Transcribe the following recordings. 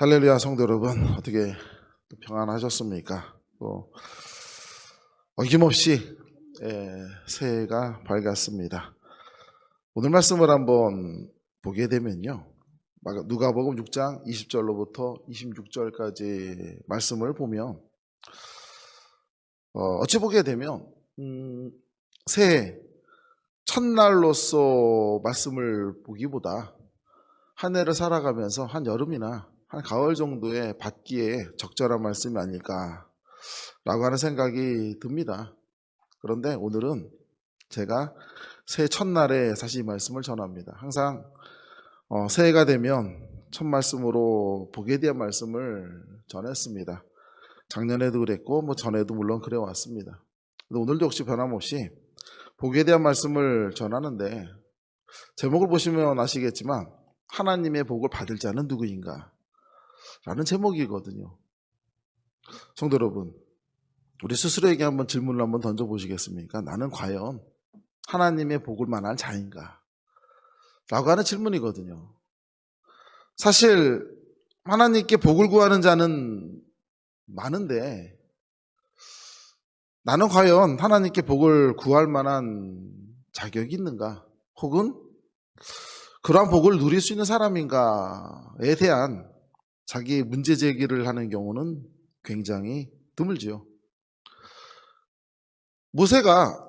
할렐루야 성도 여러분, 어떻게 평안하셨습니까? 어김없이 새해가 밝았습니다. 오늘 말씀을 한번 보게 되면요, 누가복음 6장 20절로부터 26절까지 말씀을 보면 어찌 보게 되면 새해 첫날로서 말씀을 보기보다 한 해를 살아가면서 한 여름이나 한 가을 정도의 받기에 적절한 말씀이 아닐까라고 하는 생각이 듭니다. 그런데 오늘은 제가 새해 첫날에 사실 이 말씀을 전합니다. 항상 새해가 되면 첫 말씀으로 복에 대한 말씀을 전했습니다. 작년에도 그랬고 전에도 물론 그래왔습니다. 오늘도 역시 변함없이 복에 대한 말씀을 전하는데, 제목을 보시면 아시겠지만 하나님의 복을 받을 자는 누구인가? 라는 제목이거든요. 성도 여러분, 우리 스스로에게 한번 질문을 한번 던져보시겠습니까? 나는 과연 하나님의 복을 만한 자인가? 라고 하는 질문이거든요. 사실 하나님께 복을 구하는 자는 많은데, 나는 과연 하나님께 복을 구할 만한 자격이 있는가? 혹은 그러한 복을 누릴 수 있는 사람인가에 대한 자기 문제 제기를 하는 경우는 굉장히 드물지요. 모세가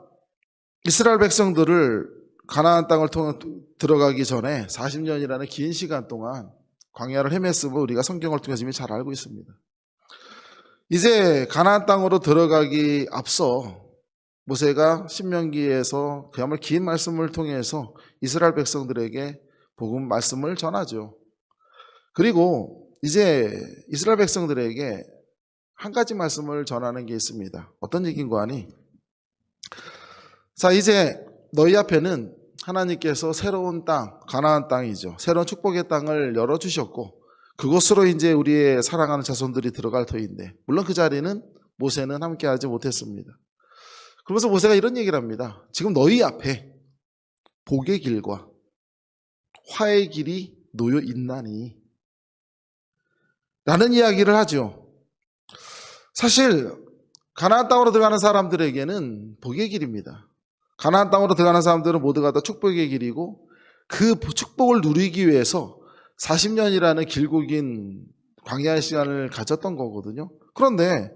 이스라엘 백성들을 가나안 땅을 통해 들어가기 전에 40년이라는 긴 시간 동안 광야를 헤맸음을 우리가 성경을 통해서 이미 잘 알고 있습니다. 이제 가나안 땅으로 들어가기 앞서 모세가 신명기에서 그야말로 긴 말씀을 통해서 이스라엘 백성들에게 복음 말씀을 전하죠. 그리고 이제 이스라엘 백성들에게 한 가지 말씀을 전하는 게 있습니다. 어떤 얘기인가 하니, 자, 이제 너희 앞에는 하나님께서 새로운 땅, 가나안 땅이죠, 새로운 축복의 땅을 열어주셨고 그곳으로 이제 우리의 사랑하는 자손들이 들어갈 터인데, 물론 그 자리는 모세는 함께하지 못했습니다. 그러면서 모세가 이런 얘기를 합니다. 지금 너희 앞에 복의 길과 화의 길이 놓여 있나니 라는 이야기를 하죠. 사실 가나안 땅으로 들어가는 사람들에게는 복의 길입니다. 가나안 땅으로 들어가는 사람들은 모두가 다 축복의 길이고, 그 축복을 누리기 위해서 40년이라는 길고 긴 광야의 시간을 가졌던 거거든요. 그런데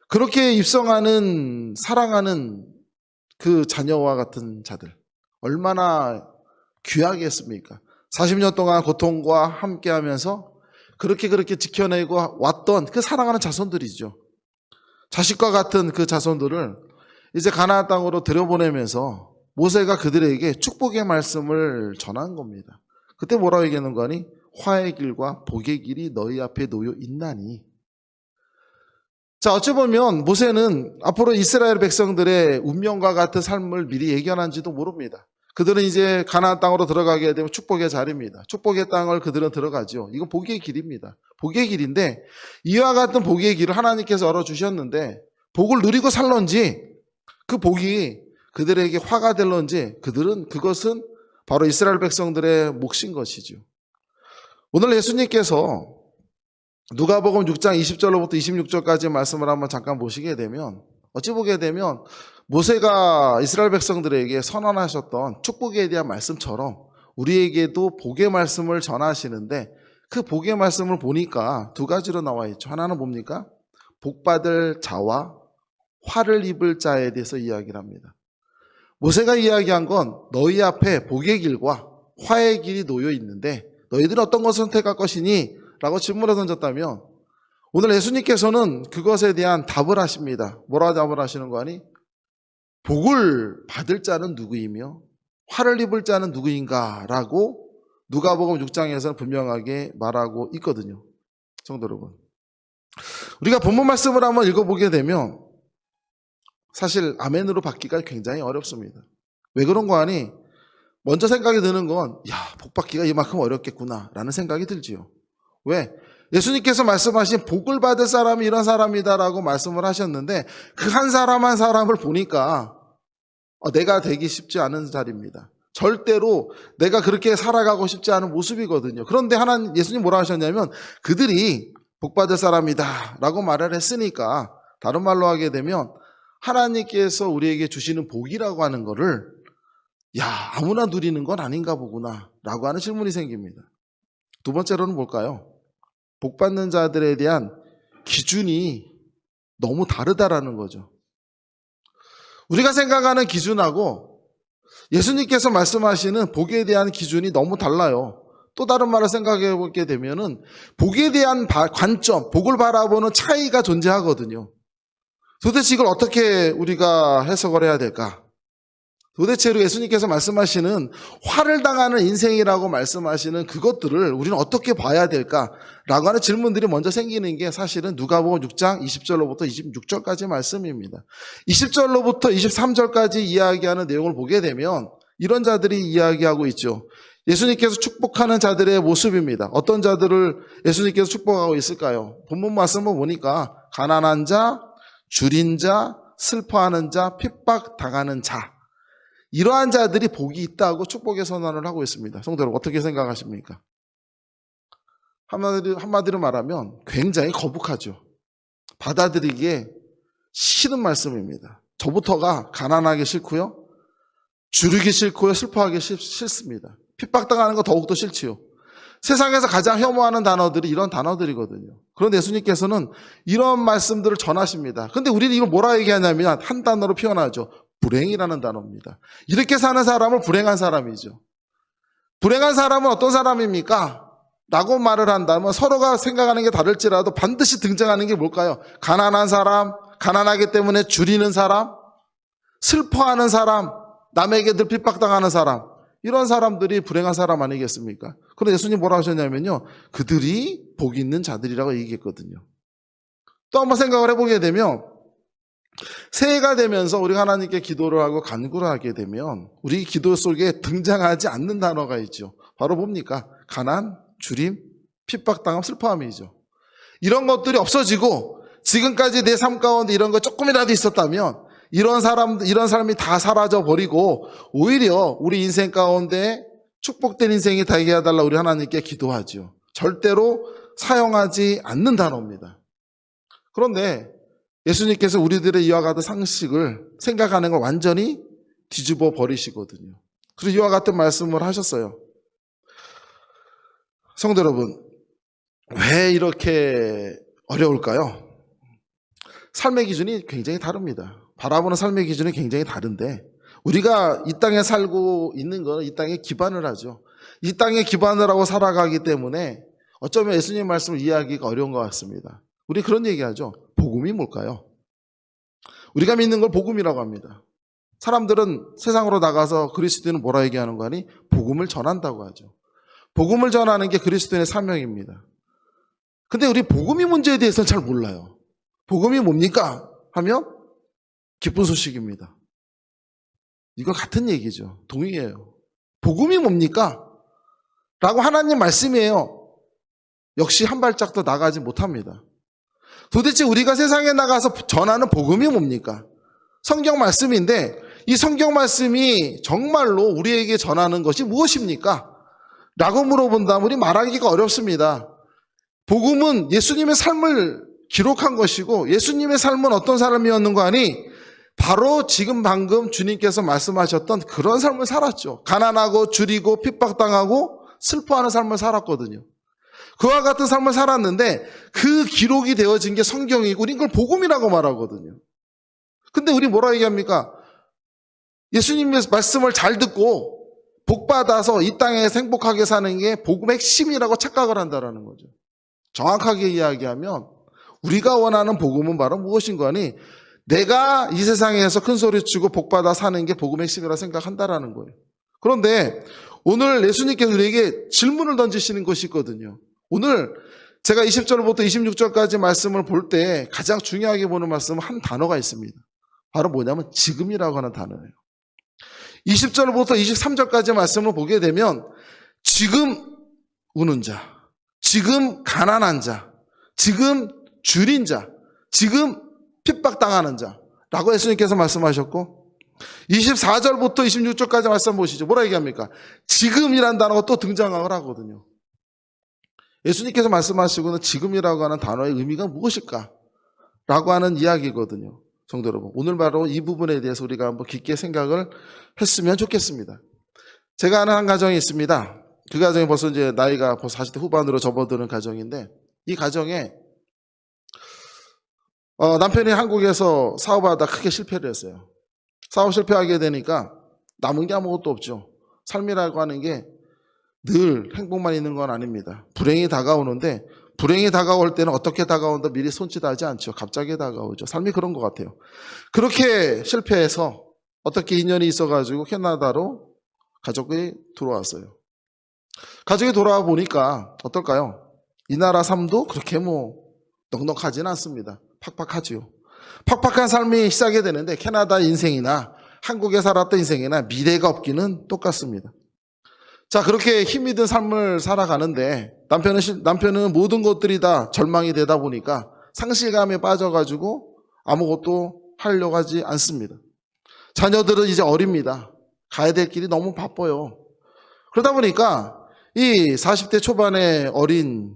그렇게 입성하는, 사랑하는 그 자녀와 같은 자들, 얼마나 귀하겠습니까? 40년 동안 고통과 함께 하면서 그렇게 지켜내고 왔던 그 사랑하는 자손들이죠. 자식과 같은 그 자손들을 이제 가나안 땅으로 들여보내면서 모세가 그들에게 축복의 말씀을 전한 겁니다. 그때 뭐라고 얘기하는 거니? 화의 길과 복의 길이 너희 앞에 놓여 있나니. 자, 어찌 보면 모세는 앞으로 이스라엘 백성들의 운명과 같은 삶을 미리 예견한지도 모릅니다. 그들은 이제 가나안 땅으로 들어가게 되면 축복의 자리입니다. 축복의 땅을 그들은 들어가죠. 이건 복의 길입니다. 복의 길인데, 이와 같은 복의 길을 하나님께서 열어주셨는데 복을 누리고 살런지, 그 복이 그들에게 화가 될런지, 그것은 바로 이스라엘 백성들의 몫인 것이죠. 오늘 예수님께서 누가복음 6장 20절로부터 26절까지 말씀을 한번 잠깐 보시게 되면, 어찌 보게 되면 모세가 이스라엘 백성들에게 선언하셨던 축복에 대한 말씀처럼 우리에게도 복의 말씀을 전하시는데, 그 복의 말씀을 보니까 두 가지로 나와 있죠. 하나는 뭡니까? 복받을 자와 화를 입을 자에 대해서 이야기를 합니다. 모세가 이야기한 건 너희 앞에 복의 길과 화의 길이 놓여 있는데 너희들은 어떤 것을 선택할 것이니? 라고 질문을 던졌다면, 오늘 예수님께서는 그것에 대한 답을 하십니다. 뭐라고 답을 하시는 거 아니? 복을 받을 자는 누구이며 화를 입을 자는 누구인가? 라고 누가복음 6장에서는 분명하게 말하고 있거든요. 성도 여러분, 우리가 본문 말씀을 한번 읽어보게 되면 사실 아멘으로 받기가 굉장히 어렵습니다. 왜 그런 거 아니? 먼저 생각이 드는 건, 복 받기가 이만큼 어렵겠구나 라는 생각이 들지요. 왜? 예수님께서 말씀하신 복을 받을 사람이 이런 사람이다라고 말씀을 하셨는데, 그 한 사람 한 사람을 보니까 내가 되기 쉽지 않은 자리입니다. 절대로 내가 그렇게 살아가고 싶지 않은 모습이거든요. 그런데 예수님 뭐라 하셨냐면 그들이 복받을 사람이다 라고 말을 했으니까, 다른 말로 하게 되면 하나님께서 우리에게 주시는 복이라고 하는 거를 아무나 누리는 건 아닌가 보구나 라고 하는 질문이 생깁니다. 두 번째로는 뭘까요? 복받는 자들에 대한 기준이 너무 다르다라는 거죠. 우리가 생각하는 기준하고 예수님께서 말씀하시는 복에 대한 기준이 너무 달라요. 또 다른 말을 생각해 보게 되면은 복에 대한 관점, 복을 바라보는 차이가 존재하거든요. 도대체 이걸 어떻게 우리가 해석을 해야 될까? 도대체로 예수님께서 말씀하시는 화를 당하는 인생이라고 말씀하시는 그것들을 우리는 어떻게 봐야 될까라고 하는 질문들이 먼저 생기는 게 사실은 누가복음 6장 20절로부터 26절까지 말씀입니다. 20절로부터 23절까지 이야기하는 내용을 보게 되면 이런 자들이 이야기하고 있죠. 예수님께서 축복하는 자들의 모습입니다. 어떤 자들을 예수님께서 축복하고 있을까요? 본문 말씀을 보니까 가난한 자, 줄인 자, 슬퍼하는 자, 핍박당하는 자, 이러한 자들이 복이 있다고 축복의 선언을 하고 있습니다. 성도 여러분, 어떻게 생각하십니까? 한마디로 말하면 굉장히 거북하죠. 받아들이기에 싫은 말씀입니다. 저부터가 가난하기 싫고요, 줄이기 싫고요, 슬퍼하기 싫습니다. 핍박당하는 거 더욱더 싫지요. 세상에서 가장 혐오하는 단어들이 이런 단어들이거든요. 그런데 예수님께서는 이런 말씀들을 전하십니다. 근데 우리는 이걸 뭐라 얘기하냐면 한 단어로 표현하죠. 불행이라는 단어입니다. 이렇게 사는 사람을 불행한 사람이죠. 불행한 사람은 어떤 사람입니까? 라고 말을 한다면 서로가 생각하는 게 다를지라도 반드시 등장하는 게 뭘까요? 가난한 사람, 가난하기 때문에 줄이는 사람, 슬퍼하는 사람, 남에게 늘 핍박당하는 사람, 이런 사람들이 불행한 사람 아니겠습니까? 그런데 예수님 뭐라 하셨냐면요, 그들이 복이 있는 자들이라고 얘기했거든요. 또 한번 생각을 해보게 되면 새해가 되면서 우리가 하나님께 기도를 하고 간구를 하게 되면 우리 기도 속에 등장하지 않는 단어가 있죠. 바로 뭡니까? 가난, 줄임, 핍박당함, 슬퍼함이죠. 이런 것들이 없어지고 지금까지 내 삶 가운데 이런 거 조금이라도 있었다면 이런 삶이 다 사라져 버리고 오히려 우리 인생 가운데 축복된 인생이 되게 해달라 우리 하나님께 기도하죠. 절대로 사용하지 않는 단어입니다. 그런데 예수님께서 우리들의 이와 같은 상식을 생각하는 걸 완전히 뒤집어 버리시거든요. 그래서 이와 같은 말씀을 하셨어요. 성도 여러분, 왜 이렇게 어려울까요? 삶의 기준이 굉장히 다릅니다. 바라보는 삶의 기준이 굉장히 다른데 우리가 이 땅에 살고 있는 것은 이 땅에 기반을 하죠. 이 땅에 기반을 하고 살아가기 때문에 어쩌면 예수님 말씀을 이해하기가 어려운 것 같습니다. 우리 그런 얘기하죠. 복음이 뭘까요? 우리가 믿는 걸 복음이라고 합니다. 사람들은 세상으로 나가서 그리스도인은 뭐라 얘기하는 거 아니? 복음을 전한다고 하죠. 복음을 전하는 게 그리스도인의 사명입니다. 근데 우리 복음이 문제에 대해서는 잘 몰라요. 복음이 뭡니까? 하면 기쁜 소식입니다. 이거 같은 얘기죠. 동의해요. 복음이 뭡니까? 라고 하나님 말씀이에요. 역시 한 발짝 더 나가지 못합니다. 도대체 우리가 세상에 나가서 전하는 복음이 뭡니까? 성경 말씀인데 이 성경 말씀이 정말로 우리에게 전하는 것이 무엇입니까? 라고 물어본다면 우리 말하기가 어렵습니다. 복음은 예수님의 삶을 기록한 것이고 예수님의 삶은 어떤 삶이었는가 하니 바로 지금 방금 주님께서 말씀하셨던 그런 삶을 살았죠. 가난하고 줄이고 핍박당하고 슬퍼하는 삶을 살았거든요. 그와 같은 삶을 살았는데 그 기록이 되어진 게 성경이고 우린 그걸 복음이라고 말하거든요. 근데 우리 뭐라 얘기합니까? 예수님의 말씀을 잘 듣고 복받아서 이 땅에서 행복하게 사는 게 복음의 핵심이라고 착각을 한다는 거죠. 정확하게 이야기하면 우리가 원하는 복음은 바로 무엇인가 하니 내가 이 세상에서 큰 소리치고 복받아 사는 게 복음의 핵심이라고 생각한다라는 거예요. 그런데 오늘 예수님께서 우리에게 질문을 던지시는 것이 있거든요. 오늘 제가 20절부터 26절까지 말씀을 볼 때 가장 중요하게 보는 말씀은 한 단어가 있습니다. 바로 뭐냐면 지금이라고 하는 단어예요. 20절부터 23절까지 말씀을 보게 되면 지금 우는 자, 지금 가난한 자, 지금 줄인 자, 지금 핍박당하는 자라고 예수님께서 말씀하셨고 24절부터 26절까지 말씀 보시죠. 뭐라 얘기합니까? 지금이란 단어가 또 등장을 하거든요. 예수님께서 말씀하시고는 지금이라고 하는 단어의 의미가 무엇일까? 라고 하는 이야기거든요. 성도 여러분, 오늘 바로 이 부분에 대해서 우리가 한번 깊게 생각을 했으면 좋겠습니다. 제가 아는 한 가정이 있습니다. 그 가정이 벌써 이제 나이가 벌써 40대 후반으로 접어드는 가정인데, 이 가정에 남편이 한국에서 사업하다 크게 실패를 했어요. 사업 실패하게 되니까 남은 게 아무것도 없죠. 삶이라고 하는 게 늘 행복만 있는 건 아닙니다. 불행이 다가오는데, 불행이 다가올 때는 어떻게 다가온다 미리 손짓하지 않죠. 갑자기 다가오죠. 삶이 그런 것 같아요. 그렇게 실패해서 어떻게 인연이 있어가지고 캐나다로 가족이 들어왔어요. 가족이 돌아와 보니까 어떨까요? 이 나라 삶도 그렇게 넉넉하진 않습니다. 팍팍하지요. 팍팍한 삶이 시작이 되는데, 캐나다 인생이나 한국에 살았던 인생이나 미래가 없기는 똑같습니다. 자, 그렇게 힘이 든 삶을 살아가는데 남편은 모든 것들이 다 절망이 되다 보니까 상실감에 빠져가지고 아무것도 하려고 하지 않습니다. 자녀들은 이제 어립니다. 가야 될 길이 너무 바빠요. 그러다 보니까 이 40대 초반의 어린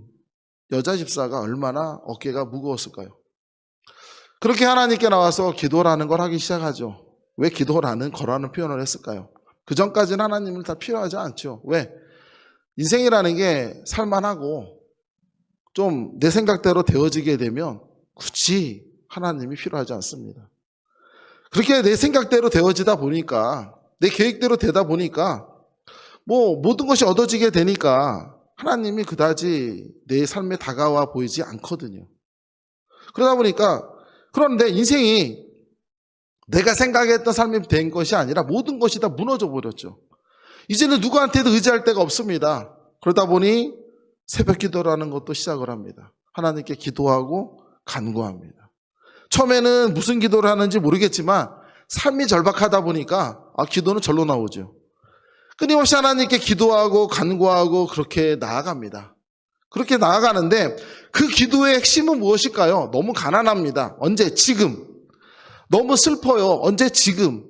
여자 집사가 얼마나 어깨가 무거웠을까요? 그렇게 하나님께 나와서 기도라는 걸 하기 시작하죠. 왜 기도라는 거라는 표현을 했을까요? 그 전까지는 하나님을 다 필요하지 않죠. 왜? 인생이라는 게 살만하고 좀 내 생각대로 되어지게 되면 굳이 하나님이 필요하지 않습니다. 그렇게 내 생각대로 되어지다 보니까, 내 계획대로 되다 보니까 모든 것이 얻어지게 되니까 하나님이 그다지 내 삶에 다가와 보이지 않거든요. 그러다 보니까, 그런데 인생이 내가 생각했던 삶이 된 것이 아니라 모든 것이 다 무너져 버렸죠. 이제는 누구한테도 의지할 데가 없습니다. 그러다 보니 새벽 기도라는 것도 시작을 합니다. 하나님께 기도하고 간구합니다. 처음에는 무슨 기도를 하는지 모르겠지만 삶이 절박하다 보니까 기도는 절로 나오죠. 끊임없이 하나님께 기도하고 간구하고 그렇게 나아갑니다. 그렇게 나아가는데 그 기도의 핵심은 무엇일까요? 너무 가난합니다. 언제? 지금. 너무 슬퍼요. 언제? 지금.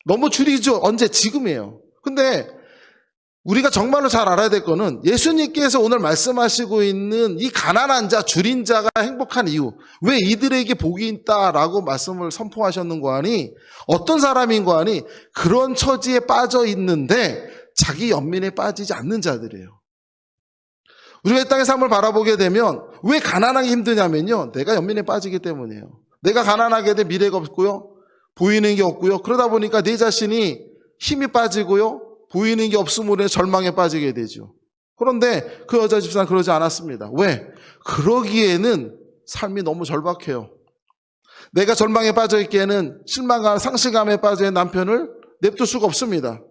너무 줄이죠. 언제? 지금이에요. 근데 우리가 정말로 잘 알아야 될 거는 예수님께서 오늘 말씀하시고 있는 이 가난한 자, 줄인 자가 행복한 이유, 왜 이들에게 복이 있다라고 말씀을 선포하셨는고 하니, 어떤 사람인 거 하니 그런 처지에 빠져 있는데 자기 연민에 빠지지 않는 자들이에요. 우리가 이 땅의 삶을 바라보게 되면 왜 가난하기 힘드냐면요, 내가 연민에 빠지기 때문이에요. 내가 가난하게 돼 미래가 없고요, 보이는 게 없고요. 그러다 보니까 내 자신이 힘이 빠지고요, 보이는 게 없음으로 인해 절망에 빠지게 되죠. 그런데 그 여자 집사는 그러지 않았습니다. 왜? 그러기에는 삶이 너무 절박해요. 내가 절망에 빠져 있기에는 실망감, 상실감에 빠져 있는 남편을 냅둘 수가 없습니다.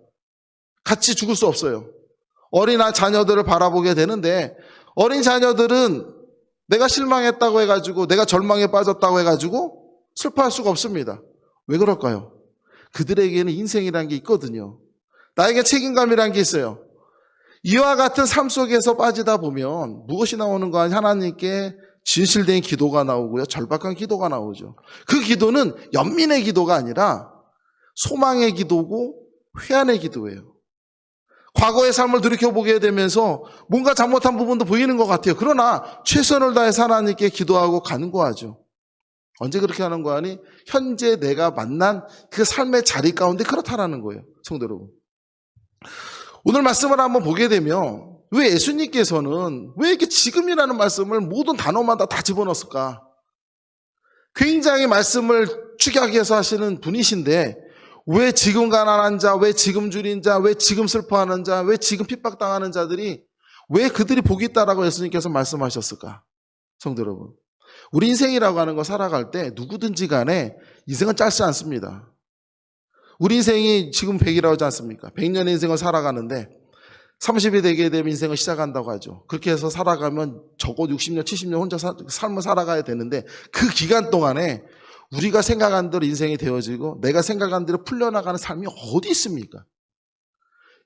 같이 죽을 수 없어요. 어린 자녀들을 바라보게 되는데, 어린 자녀들은 내가 실망했다고 해가지고, 내가 절망에 빠졌다고 해가지고 슬퍼할 수가 없습니다. 왜 그럴까요? 그들에게는 인생이라는 게 있거든요. 나에게 책임감이라는 게 있어요. 이와 같은 삶 속에서 빠지다 보면 무엇이 나오는 거 아니에요? 하나님께 진실된 기도가 나오고요, 절박한 기도가 나오죠. 그 기도는 연민의 기도가 아니라 소망의 기도고 회한의 기도예요. 과거의 삶을 돌이켜보게 되면서 뭔가 잘못한 부분도 보이는 것 같아요. 그러나 최선을 다해서 하나님께 기도하고 간구하죠. 언제 그렇게 하는 거 아니? 현재 내가 만난 그 삶의 자리 가운데 그렇다라는 거예요. 성도 여러분, 오늘 말씀을 한번 보게 되면 왜 예수님께서는 왜 이렇게 지금이라는 말씀을 모든 단어마다 다 집어넣었을까? 굉장히 말씀을 축약해서 위해서 하시는 분이신데 왜 지금 가난한 자, 왜 지금 줄인 자, 왜 지금 슬퍼하는 자, 왜 지금 핍박당하는 자들이, 왜 그들이 복이 있다라고 예수님께서 말씀하셨을까? 성도 여러분, 우리 인생이라고 하는 거 살아갈 때 누구든지 간에 인생은 짧지 않습니다. 우리 인생이 지금 100이라고 하지 않습니까? 100년의 인생을 살아가는데 30이 되게 되면 인생을 시작한다고 하죠. 그렇게 해서 살아가면 적어도 60년, 70년 혼자 삶을 살아가야 되는데, 그 기간 동안에 우리가 생각한 대로 인생이 되어지고 내가 생각한 대로 풀려나가는 삶이 어디 있습니까?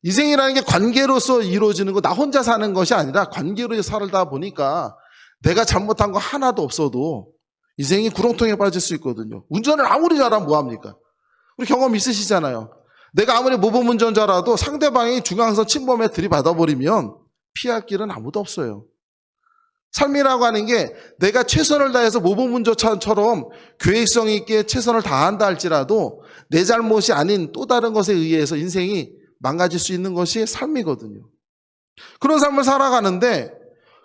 인생이라는 게 관계로서 이루어지는 거, 나 혼자 사는 것이 아니라 관계로 살다 보니까 내가 잘못한 거 하나도 없어도 인생이 구렁텅이에 빠질 수 있거든요. 운전을 아무리 잘하면 뭐합니까? 우리 경험 있으시잖아요. 내가 아무리 모범운전자라도 상대방이 중앙선 침범에 들이받아버리면 피할 길은 아무도 없어요. 삶이라고 하는 게 내가 최선을 다해서 모범운전처럼 계획성 있게 최선을 다한다 할지라도 내 잘못이 아닌 또 다른 것에 의해서 인생이 망가질 수 있는 것이 삶이거든요. 그런 삶을 살아가는데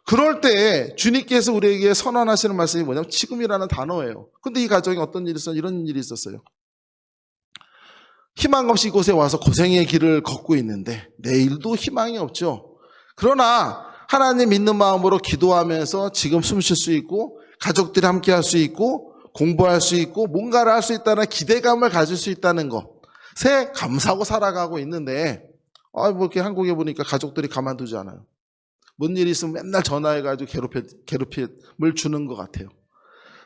그럴 때 주님께서 우리에게 선언하시는 말씀이 뭐냐면 지금이라는 단어예요. 근데 이 가정에 어떤 일이 있었어요? 이런 일이 있었어요. 희망 없이 이곳에 와서 고생의 길을 걷고 있는데 내일도 희망이 없죠. 그러나 하나님 믿는 마음으로 기도하면서 지금 숨 쉴 수 있고 가족들이 함께 할 수 있고 공부할 수 있고 뭔가를 할 수 있다는 기대감을 가질 수 있다는 것에 감사하고 살아가고 있는데 뭐 이렇게 한국에 보니까 가족들이 가만두지 않아요. 뭔 일이 있으면 맨날 전화해가지고 괴롭힘을 주는 것 같아요.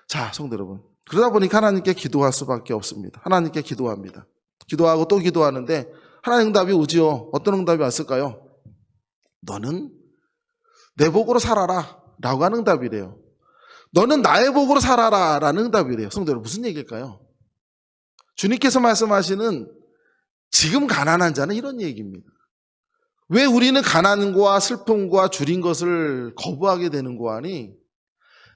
자, 성도 여러분. 그러다 보니까 하나님께 기도할 수밖에 없습니다. 하나님께 기도합니다. 기도하고 또 기도하는데 하나님 응답이 오지요. 어떤 응답이 왔을까요? 너는 내 복으로 살아라 라고 하는 응답이래요. 너는 나의 복으로 살아라 라는 응답이래요. 성도 여러분, 무슨 얘기일까요? 주님께서 말씀하시는 지금 가난한 자는 이런 얘기입니다. 왜 우리는 가난과 슬픔과 줄인 것을 거부하게 되는 거 아니?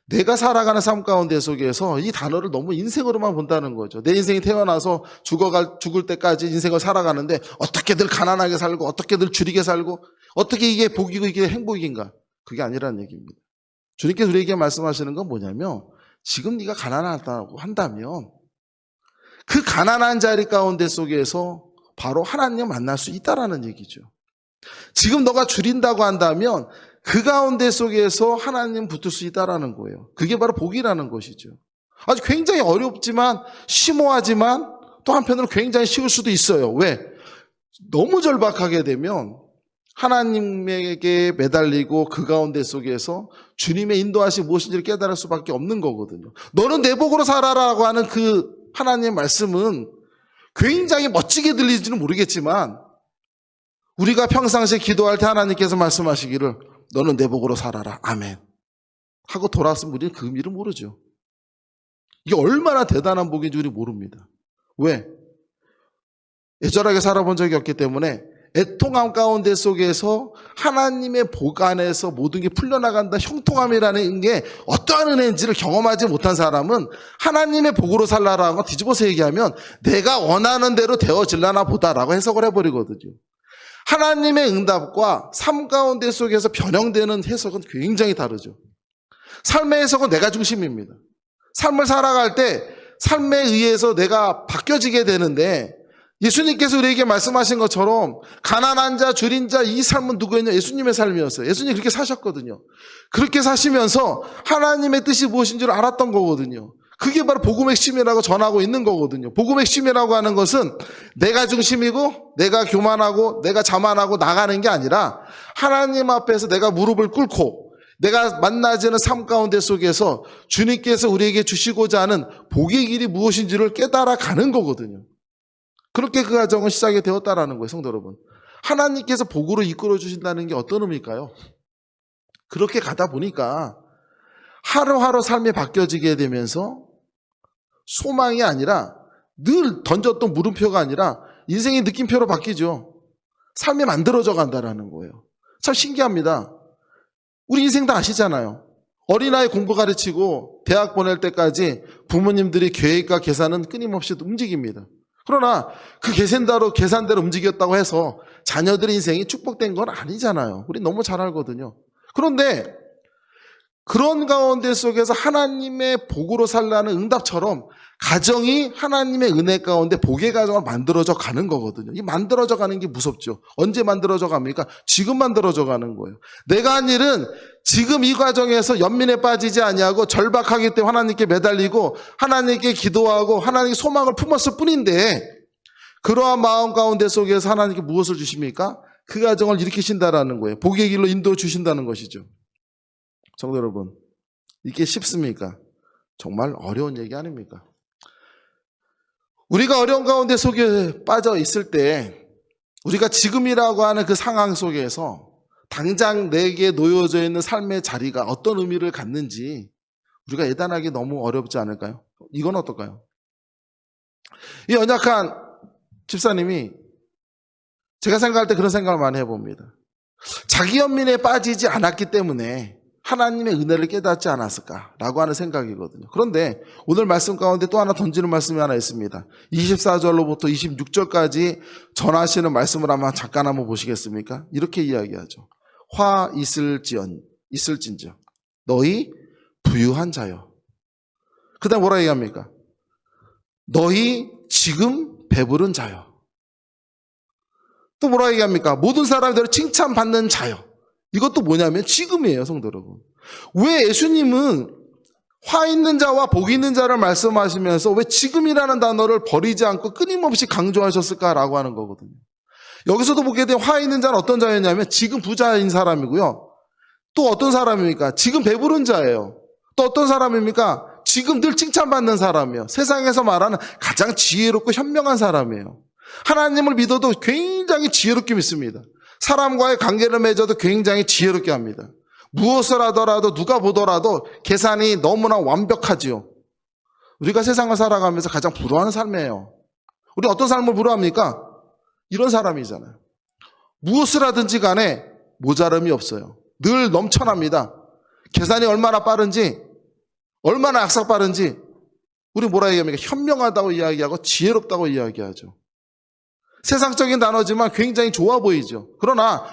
내가 살아가는 삶 가운데 속에서 이 단어를 너무 인생으로만 본다는 거죠. 내 인생이 태어나서 죽을 때까지 인생을 살아가는데 어떻게들 가난하게 살고 어떻게들 줄이게 살고 어떻게 이게 복이고 이게 행복인가? 그게 아니라는 얘기입니다. 주님께서 우리에게 말씀하시는 건 뭐냐면 지금 네가 가난하다고 한다면 그 가난한 자리 가운데 속에서 바로 하나님 만날 수 있다라는 얘기죠. 지금 너가 줄인다고 한다면 그 가운데 속에서 하나님 붙을 수 있다라는 거예요. 그게 바로 복이라는 것이죠. 아주 굉장히 어렵지만 심오하지만 또 한편으로 굉장히 쉬울 수도 있어요. 왜? 너무 절박하게 되면 하나님에게 매달리고 그 가운데 속에서 주님의 인도하심이 무엇인지를 깨달을 수밖에 없는 거거든요. 너는 내 복으로 살아라고 하는 그 하나님의 말씀은 굉장히 멋지게 들리지는 모르겠지만 우리가 평상시에 기도할 때 하나님께서 말씀하시기를 너는 내 복으로 살아라. 아멘. 하고 돌아왔으면 우리는 그 의미를 모르죠. 이게 얼마나 대단한 복인지 우리 모릅니다. 왜? 애절하게 살아본 적이 없기 때문에 애통함 가운데 속에서 하나님의 복 안에서 모든 게 풀려나간다. 형통함이라는 게 어떠한 은혜인지를 경험하지 못한 사람은 하나님의 복으로 살라라는 거 뒤집어서 얘기하면 내가 원하는 대로 되어질라나 보다라고 해석을 해버리거든요. 하나님의 응답과 삶 가운데 속에서 변형되는 해석은 굉장히 다르죠. 삶의 해석은 내가 중심입니다. 삶을 살아갈 때 삶에 의해서 내가 바뀌어지게 되는데 예수님께서 우리에게 말씀하신 것처럼 가난한 자, 줄인 자 이 삶은 누구였냐? 예수님의 삶이었어요. 예수님이 그렇게 사셨거든요. 그렇게 사시면서 하나님의 뜻이 무엇인지를 알았던 거거든요. 그게 바로 복음의 핵심이라고 전하고 있는 거거든요. 복음의 핵심이라고 하는 것은 내가 중심이고 내가 교만하고 내가 자만하고 나가는 게 아니라 하나님 앞에서 내가 무릎을 꿇고 내가 만나지는 삶 가운데 속에서 주님께서 우리에게 주시고자 하는 복의 길이 무엇인지를 깨달아 가는 거거든요. 그렇게 그 과정은 시작이 되었다라는 거예요, 성도 여러분. 하나님께서 복으로 이끌어 주신다는 게 어떤 의미일까요? 그렇게 가다 보니까 하루하루 삶이 바뀌어지게 되면서 소망이 아니라 늘 던졌던 물음표가 아니라 인생의 느낌표로 바뀌죠. 삶이 만들어져 간다라는 거예요. 참 신기합니다. 우리 인생 다 아시잖아요. 어린아이 공부 가르치고 대학 보낼 때까지 부모님들이 계획과 계산은 끊임없이 움직입니다. 그러나 그 계산대로 움직였다고 해서 자녀들의 인생이 축복된 건 아니잖아요. 우리 너무 잘 알거든요. 그런데 그런 가운데 속에서 하나님의 복으로 살라는 응답처럼 가정이 하나님의 은혜 가운데 복의 가정을 만들어져 가는 거거든요. 이 만들어져 가는 게 무섭죠. 언제 만들어져 갑니까? 지금 만들어져 가는 거예요. 내가 한 일은 지금 이 과정에서 연민에 빠지지 아니하고 절박하기 때문에 하나님께 매달리고 하나님께 기도하고 하나님께 소망을 품었을 뿐인데 그러한 마음 가운데 속에서 하나님께 무엇을 주십니까? 그 가정을 일으키신다라는 거예요. 복의 길로 인도해 주신다는 것이죠. 성도 여러분, 이게 쉽습니까? 정말 어려운 얘기 아닙니까? 우리가 어려운 가운데 속에 빠져 있을 때 우리가 지금이라고 하는 그 상황 속에서 당장 내게 놓여져 있는 삶의 자리가 어떤 의미를 갖는지 우리가 예단하기 너무 어렵지 않을까요? 이건 어떨까요? 이 연약한 집사님이 제가 생각할 때 그런 생각을 많이 해봅니다. 자기 연민에 빠지지 않았기 때문에 하나님의 은혜를 깨닫지 않았을까라고 하는 생각이거든요. 그런데 오늘 말씀 가운데 또 하나 던지는 말씀이 하나 있습니다. 24절로부터 26절까지 전하시는 말씀을 잠깐 한번 보시겠습니까? 이렇게 이야기하죠. 화 있을진저 너희 부유한 자여. 그 다음 뭐라 얘기합니까? 너희 지금 배부른 자여. 또 뭐라 얘기합니까? 모든 사람들을 칭찬받는 자여. 이것도 뭐냐면 지금이에요, 성도 여러분. 왜 예수님은 화 있는 자와 복 있는 자를 말씀하시면서 왜 지금이라는 단어를 버리지 않고 끊임없이 강조하셨을까라고 하는 거거든요. 여기서도 보게 되면 화 있는 자는 어떤 자였냐면 지금 부자인 사람이고요. 또 어떤 사람입니까? 지금 배부른 자예요. 또 어떤 사람입니까? 지금 늘 칭찬받는 사람이에요. 세상에서 말하는 가장 지혜롭고 현명한 사람이에요. 하나님을 믿어도 굉장히 지혜롭게 믿습니다. 사람과의 관계를 맺어도 굉장히 지혜롭게 합니다. 무엇을 하더라도 누가 보더라도 계산이 너무나 완벽하지요. 우리가 세상을 살아가면서 가장 부러워하는 삶이에요. 우리 어떤 삶을 부러워합니까? 이런 사람이잖아요. 무엇을 하든지 간에 모자름이 없어요. 늘 넘쳐납니다. 계산이 얼마나 빠른지, 얼마나 악삭 빠른지 우리 뭐라 얘기합니까? 현명하다고 이야기하고 지혜롭다고 이야기하죠. 세상적인 단어지만 굉장히 좋아 보이죠. 그러나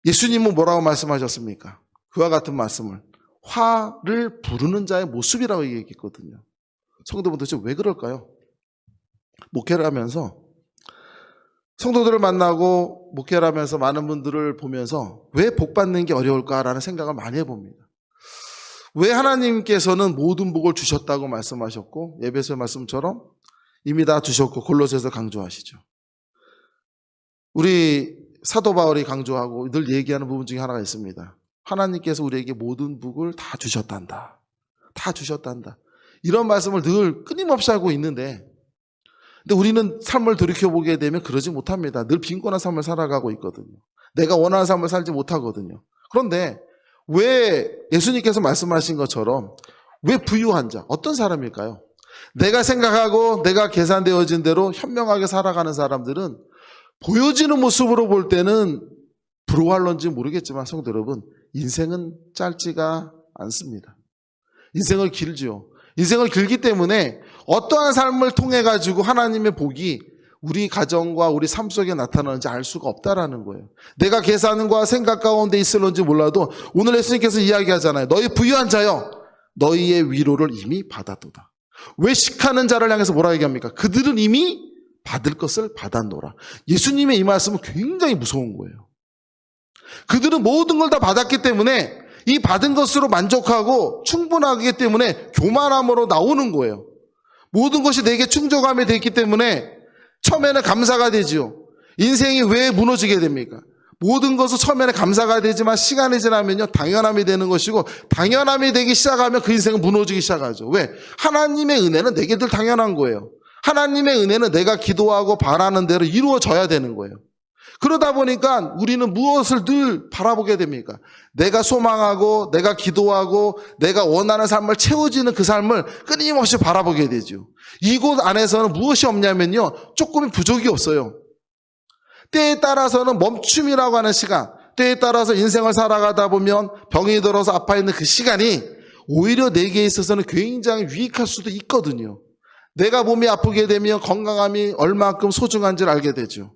예수님은 뭐라고 말씀하셨습니까? 그와 같은 말씀을 화를 부르는 자의 모습이라고 얘기했거든요. 성도분 도대체 왜 그럴까요? 목회를 하면서 성도들을 만나고 목회를 하면서 많은 분들을 보면서 왜 복받는 게 어려울까라는 생각을 많이 해봅니다. 왜 하나님께서는 모든 복을 주셨다고 말씀하셨고 에베소 말씀처럼 이미 다 주셨고 골로새서 강조하시죠. 우리 사도 바울이 강조하고 늘 얘기하는 부분 중에 하나가 있습니다. 하나님께서 우리에게 모든 복을 다 주셨단다. 다 주셨단다. 이런 말씀을 늘 끊임없이 하고 있는데 근데 우리는 삶을 돌이켜보게 되면 그러지 못합니다. 늘 빈곤한 삶을 살아가고 있거든요. 내가 원하는 삶을 살지 못하거든요. 그런데 왜 예수님께서 말씀하신 것처럼 왜 부유한 자, 어떤 사람일까요? 내가 생각하고 내가 계산되어진 대로 현명하게 살아가는 사람들은 보여지는 모습으로 볼 때는 부러워할런지 모르겠지만 성도 여러분, 인생은 짧지가 않습니다. 인생을 길지요. 인생을 길기 때문에 어떠한 삶을 통해 가지고 하나님의 복이 우리 가정과 우리 삶 속에 나타나는지 알 수가 없다라는 거예요. 내가 계산과 생각 가운데 있을런지 몰라도 오늘 예수님께서 이야기하잖아요. 너희 부유한 자여 너희의 위로를 이미 받았도다. 외식하는 자를 향해서 뭐라 얘기합니까? 그들은 이미 받을 것을 받았노라. 예수님의 이 말씀은 굉장히 무서운 거예요. 그들은 모든 걸 다 받았기 때문에 이 받은 것으로 만족하고 충분하기 때문에 교만함으로 나오는 거예요. 모든 것이 내게 충족함이 됐기 때문에 처음에는 감사가 되지요. 인생이 왜 무너지게 됩니까? 모든 것은 처음에는 감사가 되지만 시간이 지나면요 당연함이 되는 것이고 당연함이 되기 시작하면 그 인생은 무너지기 시작하죠. 왜? 하나님의 은혜는 내게 늘 당연한 거예요. 하나님의 은혜는 내가 기도하고 바라는 대로 이루어져야 되는 거예요. 그러다 보니까 우리는 무엇을 늘 바라보게 됩니까? 내가 소망하고 내가 기도하고 내가 원하는 삶을 채워지는 그 삶을 끊임없이 바라보게 되죠. 이곳 안에서는 무엇이 없냐면요 조금의 부족이 없어요. 때에 따라서는 멈춤이라고 하는 시간, 때에 따라서 인생을 살아가다 보면 병이 들어서 아파 있는 그 시간이 오히려 내게 있어서는 굉장히 유익할 수도 있거든요. 내가 몸이 아프게 되면 건강함이 얼마큼 소중한지를 알게 되죠.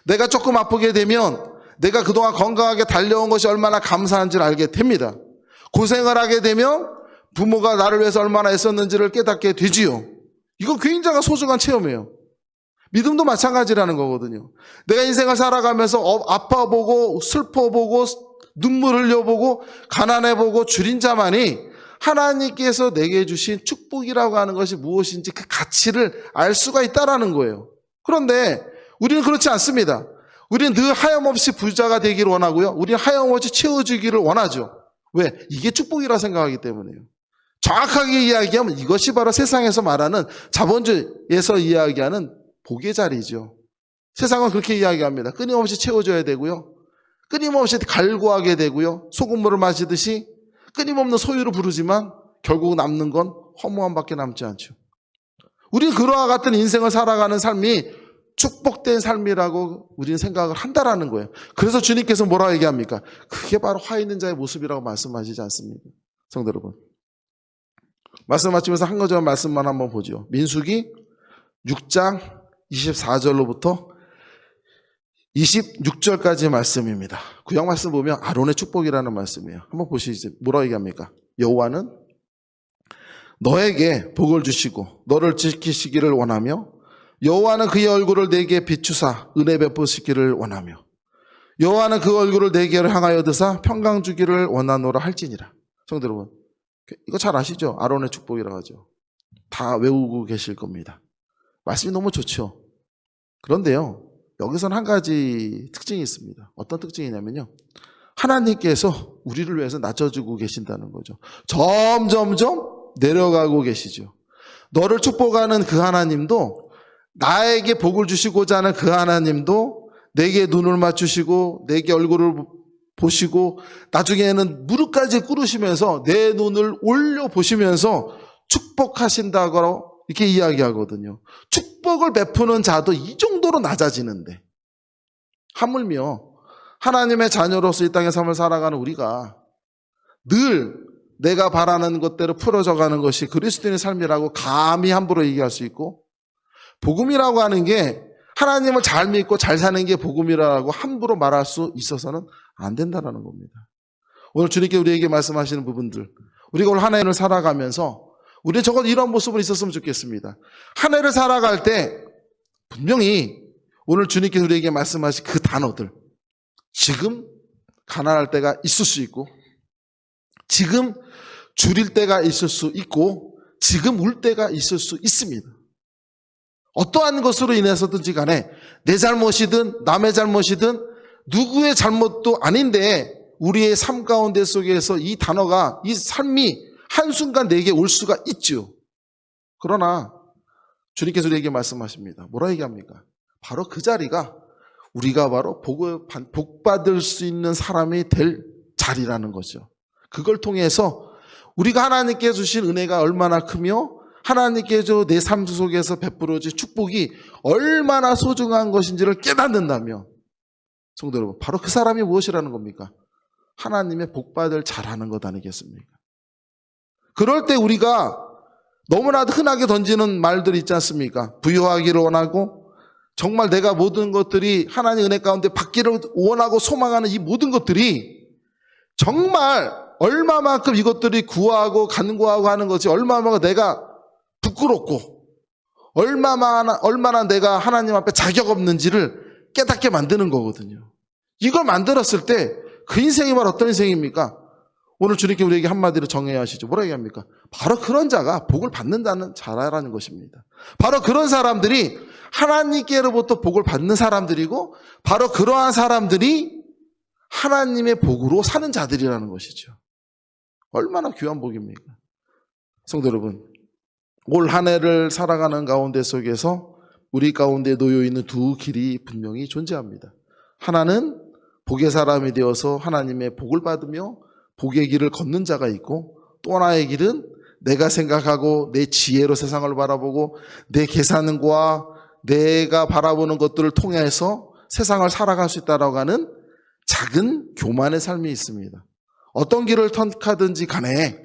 내가 조금 아프게 되면 내가 그동안 건강하게 달려온 것이 얼마나 감사한지를 알게 됩니다. 고생을 하게 되면 부모가 나를 위해서 얼마나 애썼는지를 깨닫게 되지요. 이건 굉장히 소중한 체험이에요. 믿음도 마찬가지라는 거거든요. 내가 인생을 살아가면서 아파보고 슬퍼보고 눈물 흘려보고 가난해보고 줄인 자만이 하나님께서 내게 주신 축복이라고 하는 것이 무엇인지 그 가치를 알 수가 있다라는 거예요. 그런데 우리는 그렇지 않습니다. 우리는 늘 하염없이 부자가 되기를 원하고요. 우리는 하염없이 채워주기를 원하죠. 왜? 이게 축복이라 생각하기 때문에요. 정확하게 이야기하면 이것이 바로 세상에서 말하는 자본주의에서 이야기하는 복의 자리죠. 세상은 그렇게 이야기합니다. 끊임없이 채워줘야 되고요. 끊임없이 갈구하게 되고요. 소금물을 마시듯이 끊임없는 소유를 부르지만 결국 남는 건 허무함밖에 남지 않죠. 우리는 그와 같은 인생을 살아가는 삶이 축복된 삶이라고 우리는 생각을 한다라는 거예요. 그래서 주님께서 뭐라고 얘기합니까? 그게 바로 화 있는 자의 모습이라고 말씀하시지 않습니까? 성도 여러분. 말씀 마치면서 한 가지 말씀만 한번 보죠. 민수기 6장 24절로부터 26절까지의 말씀입니다. 구약 말씀 보면 아론의 축복이라는 말씀이에요. 한번 보시죠. 뭐라고 얘기합니까? 여호와는 너에게 복을 주시고 너를 지키시기를 원하며 여호와는 그의 얼굴을 내게 비추사 은혜 베푸시기를 원하며 여호와는 그 얼굴을 내게로 향하여 드사 평강 주기를 원하노라 할지니라. 성도 여러분, 이거 잘 아시죠? 아론의 축복이라고 하죠. 다 외우고 계실 겁니다. 말씀이 너무 좋죠. 그런데요, 여기서는 한 가지 특징이 있습니다. 어떤 특징이냐면요, 하나님께서 우리를 위해서 낮춰주고 계신다는 거죠. 점점점 내려가고 계시죠. 너를 축복하는 그 하나님도, 나에게 복을 주시고자 하는 그 하나님도 내게 눈을 맞추시고 내게 얼굴을 보시고 나중에는 무릎까지 꿇으시면서 내 눈을 올려보시면서 축복하신다고 이렇게 이야기하거든요. 축복을 베푸는 자도 이 정도로 낮아지는데, 하물며 하나님의 자녀로서 이 땅의 삶을 살아가는 우리가 늘 내가 바라는 것대로 풀어져가는 것이 그리스도인의 삶이라고 감히 함부로 얘기할 수 있고, 복음이라고 하는 게 하나님을 잘 믿고 잘 사는 게 복음이라고 함부로 말할 수 있어서는 안 된다는 겁니다. 오늘 주님께 우리에게 말씀하시는 부분들, 우리가 오늘 한 해를 살아가면서 우리는 적어도 이런 모습은 있었으면 좋겠습니다. 한 해를 살아갈 때 분명히 오늘 주님께서 우리에게 말씀하신 그 단어들, 지금 가난할 때가 있을 수 있고, 지금 줄일 때가 있을 수 있고, 지금 울 때가 있을 수 있습니다. 어떠한 것으로 인해서든지 간에 내 잘못이든 남의 잘못이든 누구의 잘못도 아닌데 우리의 삶 가운데 속에서 이 단어가, 이 삶이 한순간 내게 올 수가 있죠. 그러나 주님께서 우리에게 말씀하십니다. 뭐라 얘기합니까? 바로 그 자리가 우리가 바로 복 받을 수 있는 사람이 될 자리라는 거죠. 그걸 통해서 우리가 하나님께 주신 은혜가 얼마나 크며 하나님께서 내 삶 속에서 베풀어진 축복이 얼마나 소중한 것인지를 깨닫는다면, 성도 여러분, 바로 그 사람이 무엇이라는 겁니까? 하나님의 복받을 잘하는 것 아니겠습니까? 그럴 때 우리가 너무나도 흔하게 던지는 말들이 있지 않습니까? 부유하기를 원하고, 정말 내가 모든 것들이 하나님의 은혜 가운데 받기를 원하고 소망하는 이 모든 것들이 정말 얼마만큼 이것들이 구하고 간구하고 하는 것이 얼마만큼 내가 부끄럽고 얼마나 내가 하나님 앞에 자격 없는지를 깨닫게 만드는 거거든요. 이걸 만들었을 때 그 인생이 바로 어떤 인생입니까? 오늘 주님께 우리에게 한마디로 정해야 하시죠. 뭐라 얘기합니까? 바로 그런 자가 복을 받는다는 자라라는 것입니다. 바로 그런 사람들이 하나님께로부터 복을 받는 사람들이고, 바로 그러한 사람들이 하나님의 복으로 사는 자들이라는 것이죠. 얼마나 귀한 복입니까? 성도 여러분, 올 한 해를 살아가는 가운데 속에서 우리 가운데 놓여있는 두 길이 분명히 존재합니다. 하나는 복의 사람이 되어서 하나님의 복을 받으며 복의 길을 걷는 자가 있고, 또 하나의 길은 내가 생각하고 내 지혜로 세상을 바라보고 내 계산과 내가 바라보는 것들을 통해서 세상을 살아갈 수 있다라고 하는 작은 교만의 삶이 있습니다. 어떤 길을 택하든지 간에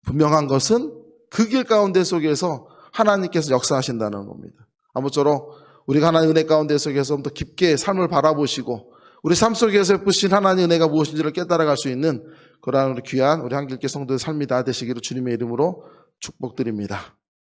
분명한 것은 그 길 가운데 속에서 하나님께서 역사하신다는 겁니다. 아무쪼록 우리가 하나님의 은혜 가운데 속에서 더 깊게 삶을 바라보시고 우리 삶 속에서 베푸신 하나님의 은혜가 무엇인지를 깨달아갈 수 있는 그러한 우리 귀한 우리 한길교 성도의 삶이 다 되시기를 주님의 이름으로 축복드립니다.